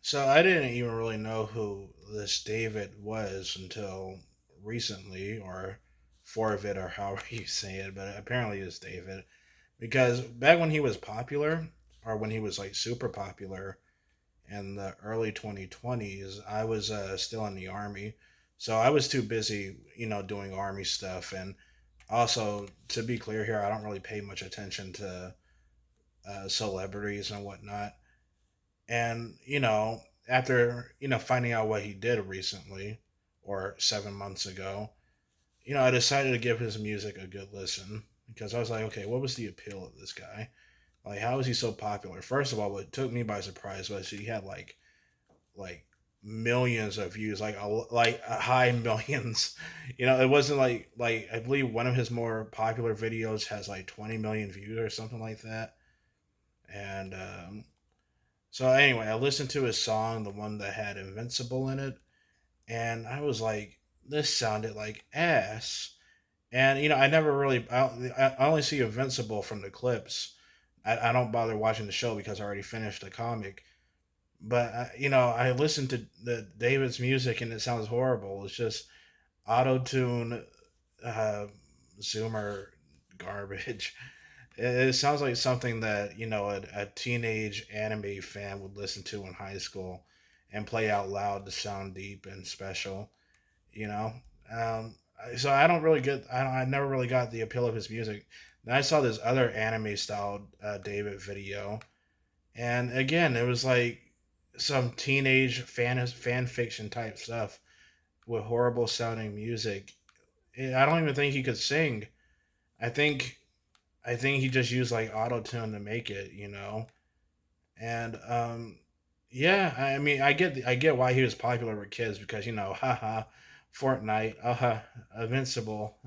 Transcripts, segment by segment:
So I didn't even really know who this David was until recently, or Forvid, or however you say it, but apparently it's David. Because back when he was popular, or when he was like super popular in the early 2020s, I was still in the army. So I was too busy, doing army stuff. And also, to be clear here, I don't really pay much attention to celebrities and whatnot. And, after, finding out what he did recently, or 7 months ago, I decided to give his music a good listen because I was like, okay, what was the appeal of this guy? Like, how is he so popular? First of all, what took me by surprise was he had like millions of views, like high millions. It wasn't like I believe one of his more popular videos has like 20 million views or something like that. And so anyway, I listened to his song, the one that had Invincible in it, and I was like, this sounded like ass. And I never really, I only see Invincible from the clips. I don't bother watching the show because I already finished the comic. But I listened to the David's music and it sounds horrible. It's just auto tune, uh, Zoomer garbage. It sounds like something that a teenage anime fan would listen to in high school and play out loud to sound deep and special. You know, so I don't really get. I never really got the appeal of his music. Then I saw this other anime style David video, and again, it was like some teenage fan fiction type stuff with horrible sounding music. I don't even think he could sing. I think I think he just used like auto tune to make it. And yeah, I mean, I get why he was popular with kids because haha, Fortnite, Invincible,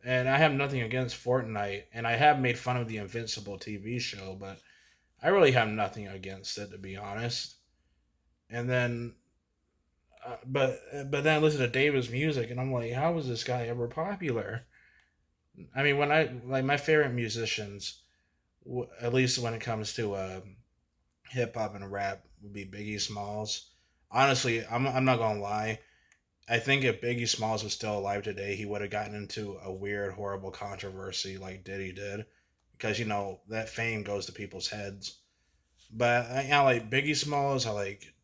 And I have nothing against Fortnite, and I have made fun of the Invincible TV show, but I really have nothing against it, to be honest. And then, but then I listen to David's music, and I'm like, how was this guy ever popular? I mean, when I like my favorite musicians, at least when it comes to hip hop and rap, would be Biggie Smalls. Honestly, I'm not gonna lie. I think if Biggie Smalls was still alive today, he would have gotten into a weird, horrible controversy like Diddy did, because that fame goes to people's heads. But I like Biggie Smalls. I like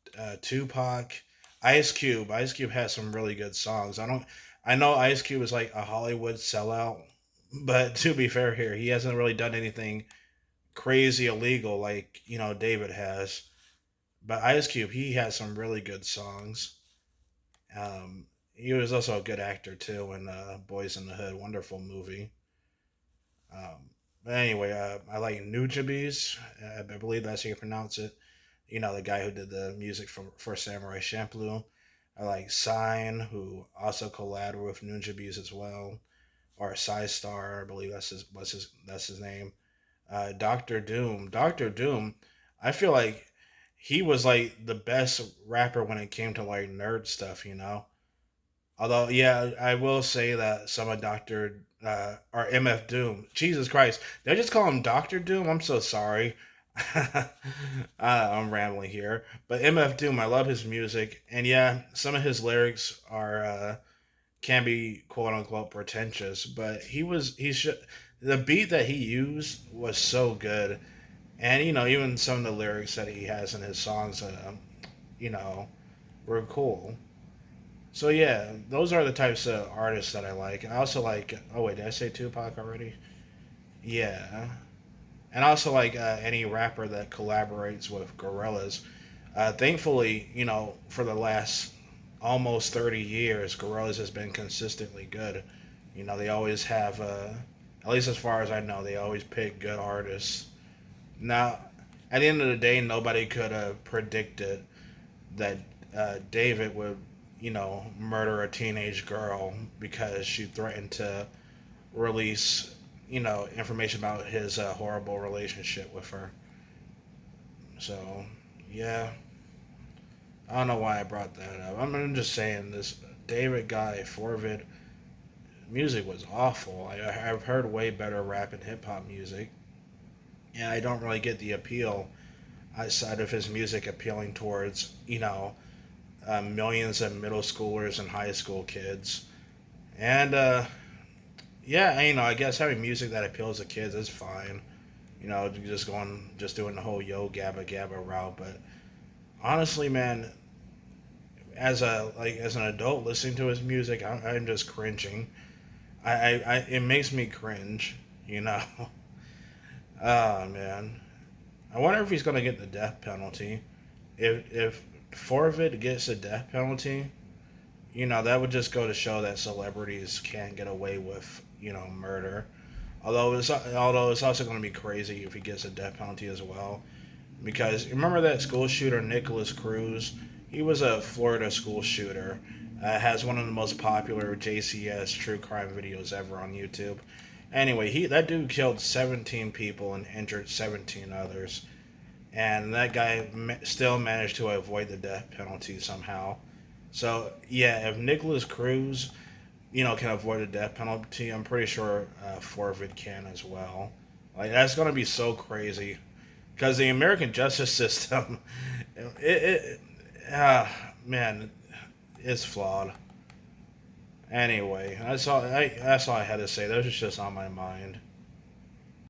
Tupac, Ice Cube. Ice Cube has some really good songs. I don't. I know Ice Cube is like a Hollywood sellout, but to be fair here, he hasn't really done anything crazy illegal like David has. But Ice Cube, he has some really good songs. He was also a good actor too in Boys in the Hood, wonderful movie. But anyway, I like Nujabes. I believe that's how you pronounce it. The guy who did the music for Samurai Champloo. I like Sign, who also collabed with Nujabes as well, or Star, I believe that's his name. Doctor Doom. Doctor Doom. I feel like he was like the best rapper when it came to like nerd stuff. Although, yeah, I will say that some of Doctor or MF Doom. Jesus Christ, did I just call him Doctor Doom? I'm so sorry. I'm rambling here, but MF Doom, I love his music, and yeah, some of his lyrics are can be quote unquote pretentious, but the beat that he used was so good, and even some of the lyrics that he has in his songs, you know, were cool. So yeah, those are the types of artists that I like. I also like. Oh wait, did I say Tupac already? Yeah, and I also like any rapper that collaborates with gorillas. Thankfully, for the last almost 30 years, gorillas has been consistently good. They always have, at least as far as I know, they always pick good artists. Now, at the end of the day, nobody could have predicted that David would, murder a teenage girl because she threatened to release, information about his horrible relationship with her. So, yeah, I don't know why I brought that up. I'm just saying this David guy, Forvid, music was awful. I've heard way better rap and hip hop music, and I don't really get the appeal. outside of his music appealing towards, millions of middle schoolers and high school kids. And yeah, I guess having music that appeals to kids is fine. Just doing the whole yo gabba gabba route. But honestly, man, as an adult listening to his music, I'm just cringing. It makes me cringe. You know. Oh man, I wonder if he's gonna get the death penalty. If Forvid gets a death penalty, that would just go to show that celebrities can't get away with murder. Although it's also going to be crazy if he gets a death penalty as well, because remember that school shooter Nicholas Cruz? He was a Florida school shooter. Has one of the most popular JCS true crime videos ever on YouTube. Anyway, that dude killed 17 people and injured 17 others, and that guy still managed to avoid the death penalty somehow. So yeah, if Nicholas Cruz, can avoid a death penalty, I'm pretty sure Forvid can as well. Like that's gonna be so crazy, because the American justice system, it man, it's flawed. Anyway, that's all I had to say. That was just on my mind.